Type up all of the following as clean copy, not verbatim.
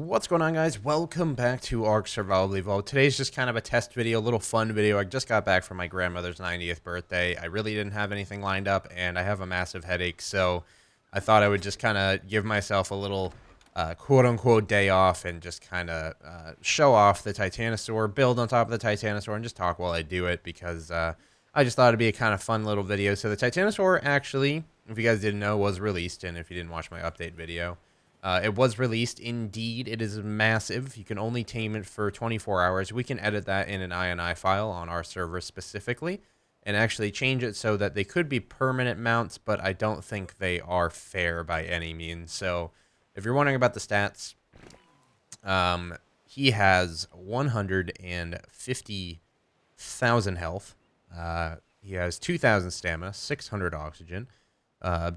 What's going on, guys? Welcome back to Ark Survival Evolved. Today's just kind of a test video, a little fun video. I just got back from my grandmother's 90th birthday. I really didn't have anything lined up, and I have a massive headache, so I thought I would just kind of give myself a little quote-unquote day off and just kind of show off the Titanosaur, build on top of the Titanosaur, and just talk while I do it, because I just thought it'd be a kind of fun little video. So the Titanosaur actually, if you guys didn't know, was released, and if you didn't watch my update video, it was released. Indeed, it is massive. You can only tame it for 24 hours. We can edit that in an INI file on our server specifically and actually change it so that they could be permanent mounts, but I don't think they are fair by any means. So if you're wondering about the stats, he has 150,000 health. He has 2,000 stamina, 600 oxygen.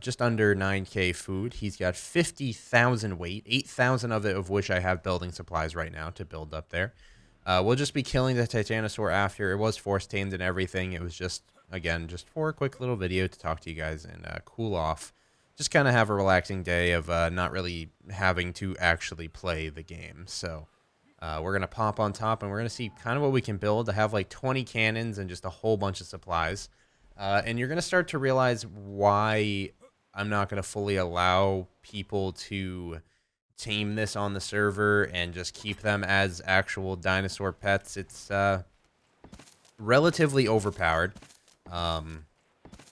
Just under 9k food. He's got 50,000 weight, 8,000 of it of which I have building supplies right now to build up there. We'll just be killing the Titanosaur after. It was force tamed and everything. It was just, again, just for a quick little video to talk to you guys and cool off. Just kind of have a relaxing day of not really having to actually play the game. So we're going to pop on top and we're going to see kind of what we can build. I have like 20 cannons and just a whole bunch of supplies. And you're going to start to realize why I'm not going to fully allow people to tame this on the server and just keep them as actual dinosaur pets. It's relatively overpowered. And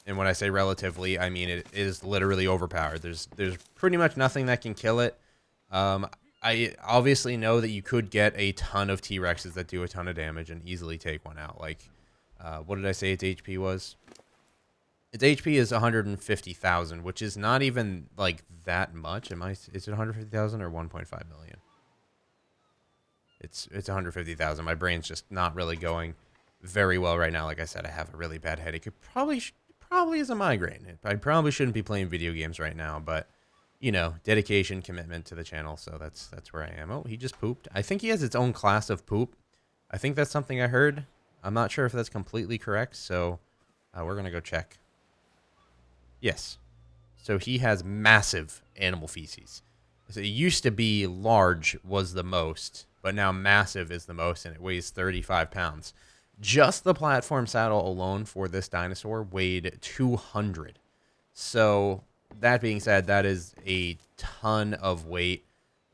when I say relatively, I mean it is literally overpowered. There's pretty much nothing that can kill it. I obviously know that you could get a ton of T-Rexes that do a ton of damage and easily take one out. Like, what did I say its HP was? Its HP is 150,000, which is not even like that much. Is it 150,000 or 1.5 million? It's 150,000. My brain's just not really going very well right now. Like I said, I have a really bad headache. It probably is a migraine. I probably shouldn't be playing video games right now, but you know, dedication, commitment to the channel. So that's where I am. Oh, he just pooped. I think he has its own class of poop. I think that's something I heard. I'm not sure if that's completely correct, so we're gonna go check. Yes. So he has massive animal feces. So it used to be large was the most, but now massive is the most, and it weighs 35 pounds. Just the platform saddle alone for this dinosaur weighed 200. So that being said, that is a ton of weight.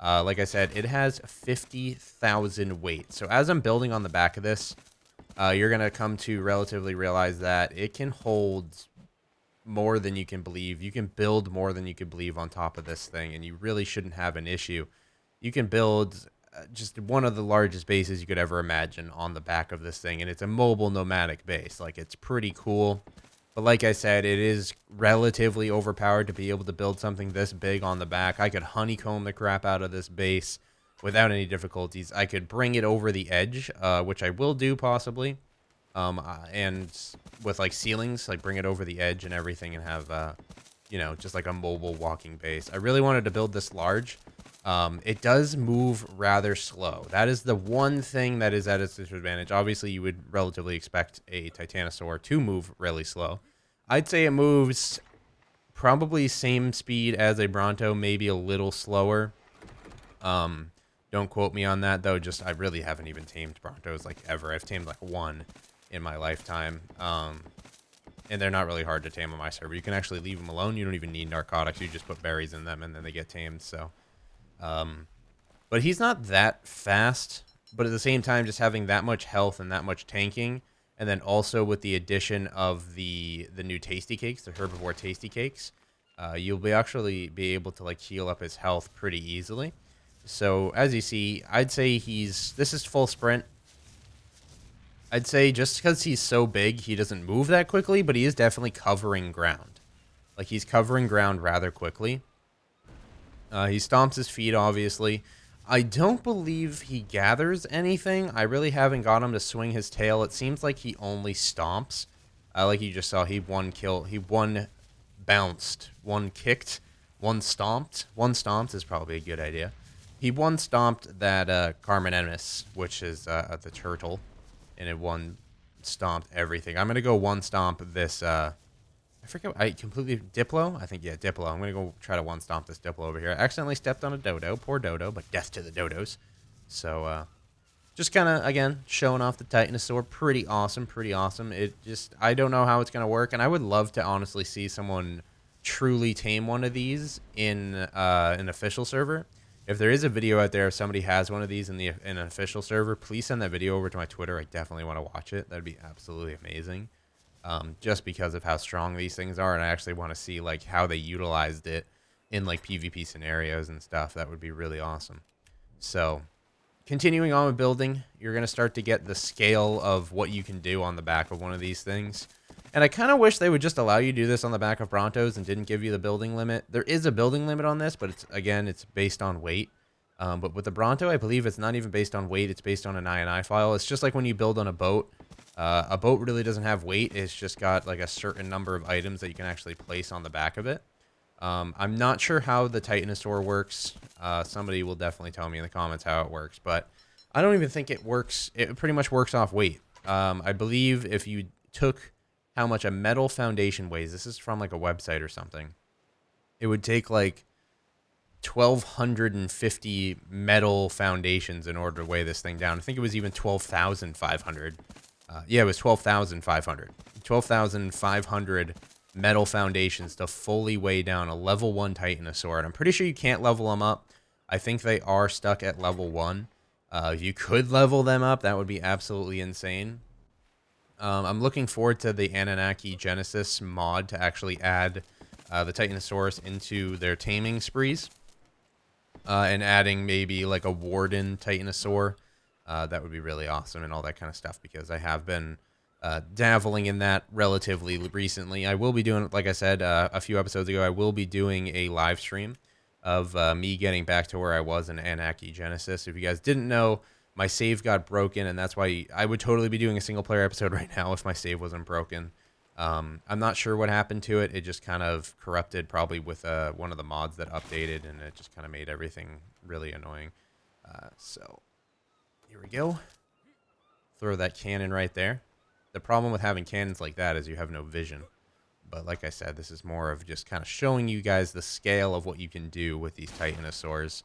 Like I said, it has 50,000 weight. So as I'm building on the back of this, you're going to come to relatively realize that it can hold more than you can believe. You can build more than you can believe on top of this thing, and you really shouldn't have an issue. You can build just one of the largest bases you could ever imagine on the back of this thing, and it's a mobile nomadic base. Like, it's pretty cool. But like I said, it is relatively overpowered to be able to build something this big on the back. I could honeycomb the crap out of this base without any difficulties. I could bring it over the edge, which I will do possibly. And with like ceilings, like bring it over the edge and everything and have, you know, just like a mobile walking base. I really wanted to build this large. It does move rather slow. That is the one thing that is at its disadvantage. Obviously, you would relatively expect a Titanosaur to move really slow. I'd say it moves probably same speed as a Bronto, maybe a little slower. Don't quote me on that, though. Just I really haven't even tamed Brontos like ever. I've tamed like one in my lifetime. And they're not really hard to tame on my server. You can actually leave them alone. You don't even need narcotics. You just put berries in them and then they get tamed. So, but he's not that fast. But at the same time, just having that much health and that much tanking, and then also with the addition of the new tasty cakes, the herbivore tasty cakes, you'll actually be able to like heal up his health pretty easily. So as you see, I'd say this is full sprint. I'd say just because he's so big, he doesn't move that quickly, but he is definitely covering ground. Like, he's covering ground rather quickly. He stomps his feet, obviously. I don't believe he gathers anything. I really haven't got him to swing his tail. It seems like he only stomps. Like you just saw, he one bounced, one kicked, one stomped. One stomped is probably a good idea. He one stomped that Carmenemus, which is the turtle. And it one stomped everything. I'm gonna go one stomp this I forget. I completely Diplo. I think yeah, Diplo. I'm gonna go try to one stomp this Diplo over here. I accidentally stepped on a dodo. Poor dodo, but death to the dodos. So just kind of again showing off the Titanosaur. Pretty awesome. Pretty awesome. It just I don't know how it's gonna work, and I would love to honestly see someone truly tame one of these in an official server. If there is a video out there, if somebody has one of these in an official server, please send that video over to my Twitter. I definitely want to watch it. That'd be absolutely amazing. Just because of how strong these things are, and I actually want to see like how they utilized it in like PvP scenarios and stuff. That would be really awesome. So continuing on with building, you're going to start to get the scale of what you can do on the back of one of these things. And I kind of wish they would just allow you to do this on the back of Brontos and didn't give you the building limit. There is a building limit on this, but it's based on weight. But with the Bronto, I believe it's not even based on weight. It's based on an INI file. It's just like when you build on a boat. A boat really doesn't have weight. It's just got like a certain number of items that you can actually place on the back of it. I'm not sure how the Titanosaur works. Somebody will definitely tell me in the comments how it works, but I don't even think it works. It pretty much works off weight. I believe if you took how much a metal foundation weighs, this is from like a website or something, it would take like 1,250 metal foundations in order to weigh this thing down. I think it was even 12,500. Yeah, it was 12,500. 12,500 metal foundations to fully weigh down a level 1 Titanosaur. And I'm pretty sure you can't level them up. I think they are stuck at level 1. If you could level them up, that would be absolutely insane. I'm looking forward to the Anunnaki Genesis mod to actually add the Titanosaurus into their taming sprees. And adding maybe like a Warden Titanosaur. That would be really awesome and all that kind of stuff, because I have been dabbling in that relatively recently. I will be doing, like I said a few episodes ago, I will be doing a live stream of me getting back to where I was in Anunnaki Genesis. If you guys didn't know, my save got broken, and that's why I would totally be doing a single player episode right now if my save wasn't broken. I'm not sure what happened to it. It just kind of corrupted, probably with one of the mods that updated, and it just kind of made everything really annoying. So here we go. Throw that cannon right there. The problem with having cannons like that is you have no vision. But like I said, this is more of just kind of showing you guys the scale of what you can do with these Titanosaurs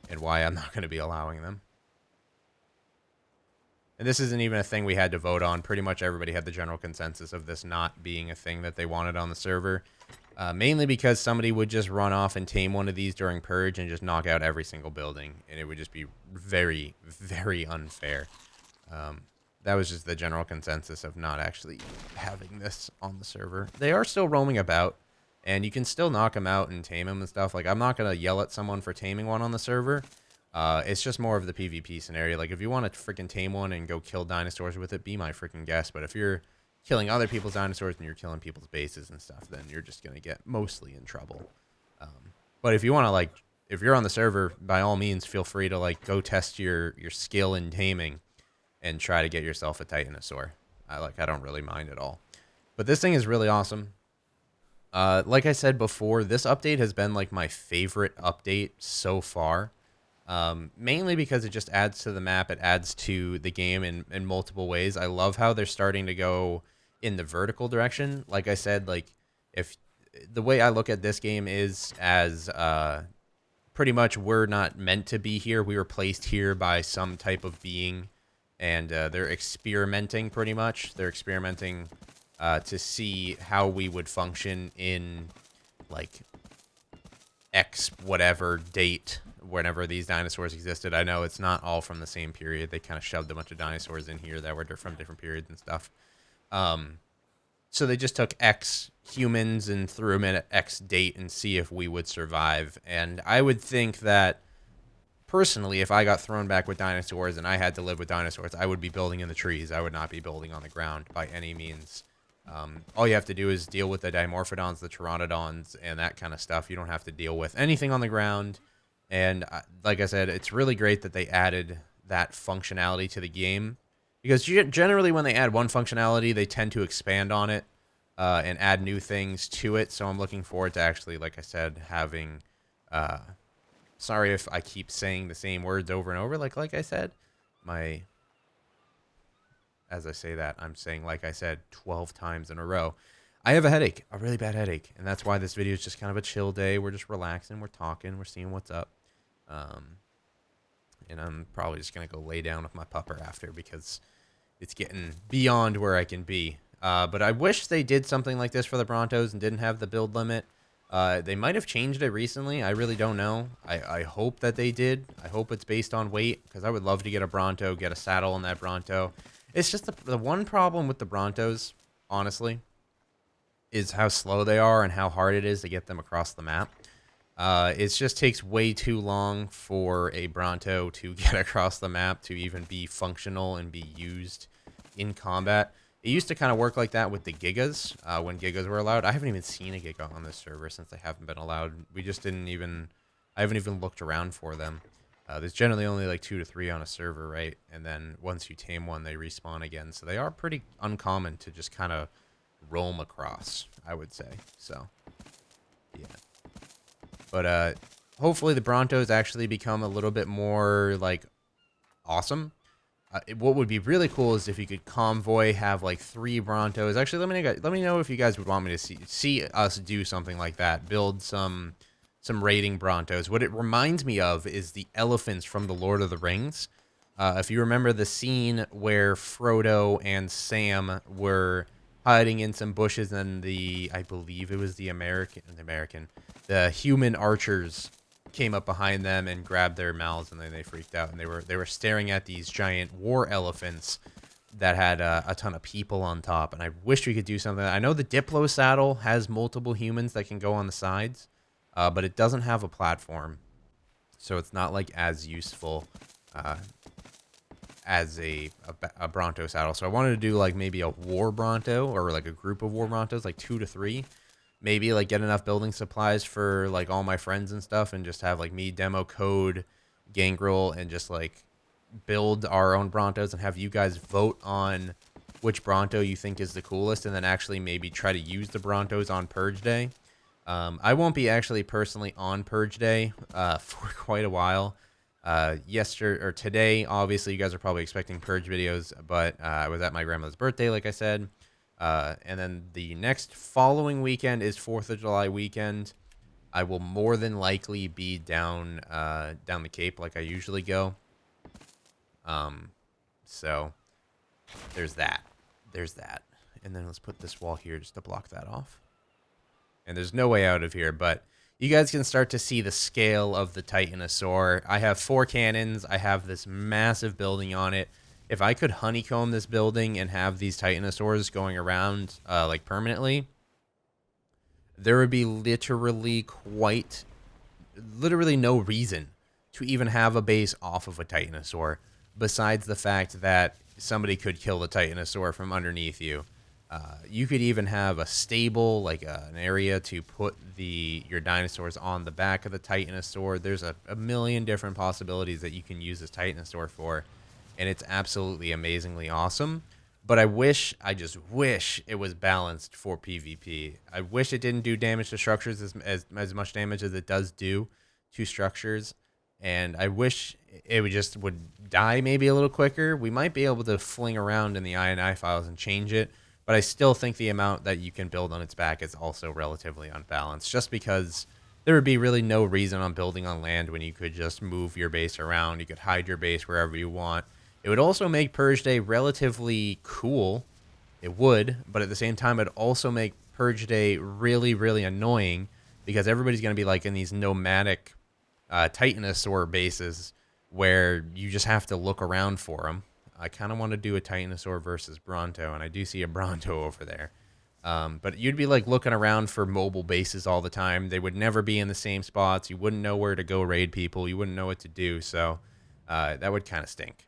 and why I'm not going to be allowing them. And this isn't even a thing we had to vote on. Pretty much everybody had the general consensus of this not being a thing that they wanted on the server. Mainly because somebody would just run off and tame one of these during Purge and just knock out every single building. And it would just be very, very unfair. That was just the general consensus of not actually having this on the server. They are still roaming about, and you can still knock them out and tame them and stuff. Like, I'm not going to yell at someone for taming one on the server. It's just more of the PvP scenario. Like, if you want to freaking tame one and go kill dinosaurs with it, be my freaking guest. But if you're killing other people's dinosaurs and you're killing people's bases and stuff, then you're just going to get mostly in trouble. But if you want to, like, if you're on the server, by all means, feel free to, like, go test your skill in taming and try to get yourself a Titanosaur. I don't really mind at all. But this thing is really awesome. Like I said before, this update has been, like, my favorite update so far. Mainly because it just adds to the map. It adds to the game in multiple ways. I love how they're starting to go in the vertical direction. Like I said, like, if the way I look at this game is as pretty much we're not meant to be here. We were placed here by some type of being, and they're experimenting pretty much. They're experimenting to see how we would function in, like, X whatever date, whenever these dinosaurs existed. I know it's not all from the same period. They kind of shoved a bunch of dinosaurs in here that were from different periods and stuff. So they just took X humans and threw them in at X date and see if we would survive. And I would think that, personally, if I got thrown back with dinosaurs and I had to live with dinosaurs, I would be building in the trees. I would not be building on the ground by any means. All you have to do is deal with the Dimorphodons, the Pteranodons, and that kind of stuff. You don't have to deal with anything on the ground. And like I said, it's really great that they added that functionality to the game. Because generally when they add one functionality, they tend to expand on it and add new things to it. So I'm looking forward to actually, like I said, having... sorry if I keep saying the same words over and over. Like I said, as I say that, I'm saying, like I said, 12 times in a row. I have a headache, a really bad headache, and that's why this video is just kind of a chill day. We're just relaxing, we're talking, we're seeing what's up. Um, and I'm probably just gonna go lay down with my pupper after because it's getting beyond where I can be. But I wish they did something like this for the Brontos and didn't have the build limit. They might have changed it recently. I really don't know. I hope that they did. I hope it's based on weight because I would love to get a Bronto, get a saddle on that Bronto. It's just the one problem with the Brontos, honestly, is how slow they are and how hard it is to get them across the map. It just takes way too long for a Bronto to get across the map to even be functional and be used in combat. It used to kind of work like that with the Gigas, when Gigas were allowed. I haven't even seen a Giga on this server since they haven't been allowed. We just didn't even... I haven't even looked around for them. There's generally only like 2 to 3 on a server, right? And then once you tame one, they respawn again. So they are pretty uncommon to just kind of roam across, I would say. So, yeah. But hopefully the Brontos actually become a little bit more, like, awesome. What would be really cool is if you could convoy, have like 3 Brontos. Actually, let me know if you guys would want me to see us do something like that. Build some raiding Brontos. What it reminds me of is the elephants from the Lord of the Rings. If you remember the scene where Frodo and Sam were hiding in some bushes, and I believe it was the human archers came up behind them and grabbed their mouths, and then they freaked out, and they were staring at these giant war elephants that had a ton of people on top. And I wish we could do something. I know the Diplo saddle has multiple humans that can go on the sides, but it doesn't have a platform, so it's not like as useful as a Bronto saddle. So I wanted to do like maybe a war Bronto, or like a group of war Brontos, like 2 to 3. Maybe like get enough building supplies for like all my friends and stuff, and just have like me demo code Gangrel and just like build our own Brontos and have you guys vote on which Bronto you think is the coolest, and then actually maybe try to use the Brontos on Purge Day. I won't be actually personally on Purge Day for quite a while. Yesterday or today, obviously you guys are probably expecting Purge videos, but I was at my grandmother's birthday, like I said. And then the next following weekend is 4th of July weekend. I will more than likely be down the Cape like I usually go. So there's that. There's that. And then let's put this wall here just to block that off. And there's no way out of here, but you guys can start to see the scale of the Titanosaur. I have 4 cannons. I have this massive building on it. If I could honeycomb this building and have these Titanosaurs going around like permanently, there would be literally no reason to even have a base off of a Titanosaur, besides the fact that somebody could kill the Titanosaur from underneath you. You could even have a stable, like an area to put your dinosaurs on the back of the Titanosaur. There's a million different possibilities that you can use this Titanosaur for, and it's absolutely amazingly awesome. But I just wish it was balanced for PvP. I wish it didn't do damage to structures as much damage as it does do to structures. And I wish it would die maybe a little quicker. We might be able to fling around in the INI files and change it, but I still think the amount that you can build on its back is also relatively unbalanced, just because there would be really no reason on building on land when you could just move your base around. You could hide your base wherever you want. It would also make Purge Day relatively cool. It would, but at the same time, it'd also make Purge Day really, really annoying, because everybody's going to be like in these nomadic Titanosaur bases where you just have to look around for them. I kind of want to do a Titanosaur versus Bronto, and I do see a Bronto over there. But you'd be like looking around for mobile bases all the time. They would never be in the same spots. You wouldn't know where to go raid people. You wouldn't know what to do. So that would kind of stink.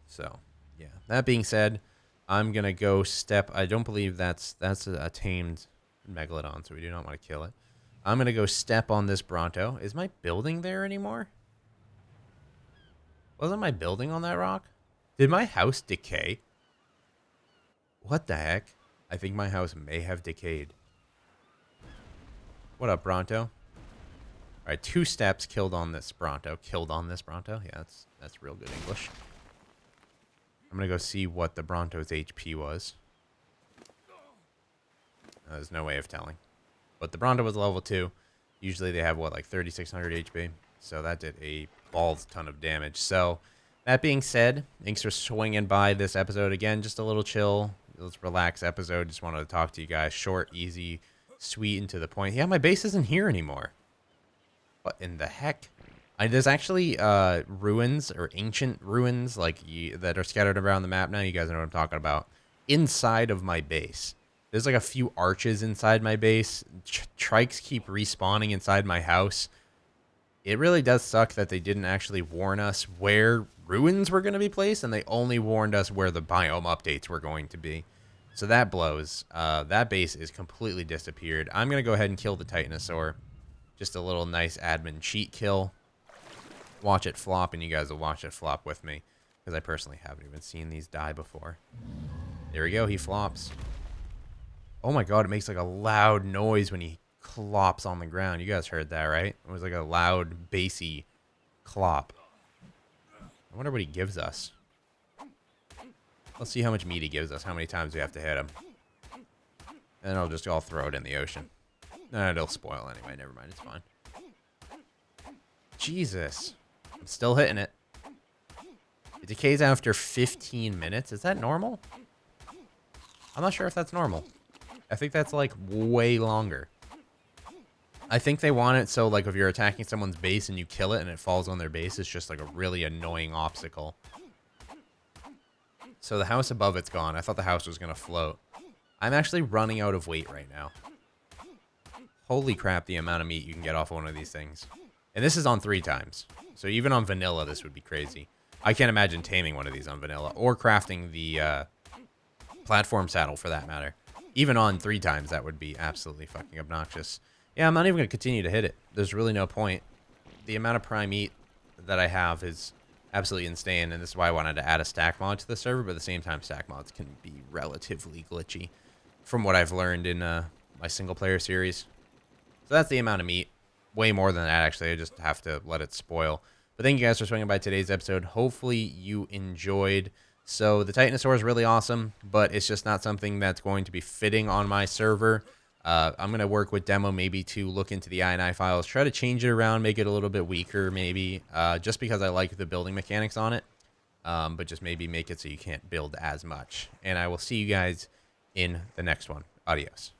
So yeah, that being said, I'm going to go step. I don't believe that's a tamed Megalodon, so we do not want to kill it. I'm going to go step on this Bronto. Is my building there anymore? Wasn't my building on that rock? Did my house decay? What the heck? I think my house may have decayed. What up, Bronto? All right, 2 steps killed on this Bronto. Killed on this Bronto? Yeah, that's real good English. I'm going to go see what the Bronto's HP was. There's no way of telling. But the Bronto was level 2. Usually they have, what, like 3,600 HP? So that did a balls ton of damage. So that being said, thanks for swinging by this episode. Again, just a little chill, let's relax episode. Just wanted to talk to you guys. Short, easy, sweet, and to the point. Yeah, my base isn't here anymore. What in the heck? There's actually ruins or ancient ruins like that are scattered around the map now. You guys know what I'm talking about. Inside of my base. There's like a few arches inside my base. Trikes keep respawning inside my house. It really does suck that they didn't actually warn us where ruins were going to be placed, and they only warned us where the biome updates were going to be. So that blows. That base is completely disappeared. I'm going to go ahead and kill the Titanosaur. Just a little nice admin cheat kill. Watch it flop, and you guys will watch it flop with me, because I personally haven't even seen these die before. There we go. He flops. Oh my god, it makes like a loud noise when he clops on the ground. You guys heard that, right? It was like a loud, bassy clop. I wonder what he gives us. Let's see how much meat he gives us, how many times we have to hit him. And I'll throw it in the ocean. No, it'll spoil anyway. Never mind, it's fine. Jesus. I'm still hitting it. It decays after 15 minutes. Is that normal? I'm not sure if that's normal. I think that's like way longer. I think they want it so like if you're attacking someone's base and you kill it and it falls on their base, it's just like a really annoying obstacle. So the house above it's gone. I thought the house was going to float. I'm actually running out of weight right now. Holy crap, the amount of meat you can get off of one of these things. And this is on 3 times. So even on vanilla, this would be crazy. I can't imagine taming one of these on vanilla or crafting the platform saddle for that matter. Even on 3 times, that would be absolutely fucking obnoxious. Yeah, I'm not even going to continue to hit it. There's really no point. The amount of prime meat that I have is absolutely insane, and this is why I wanted to add a stack mod to the server, but at the same time, stack mods can be relatively glitchy from what I've learned in my single-player series. So that's the amount of meat. Way more than that, actually. I just have to let it spoil. But thank you guys for swinging by today's episode. Hopefully you enjoyed. So the Titanosaur is really awesome, but it's just not something that's going to be fitting on my server. I'm going to work with Demo maybe to look into the INI files, try to change it around, make it a little bit weaker maybe, just because I like the building mechanics on it, but just maybe make it so you can't build as much. And I will see you guys in the next one. Adios.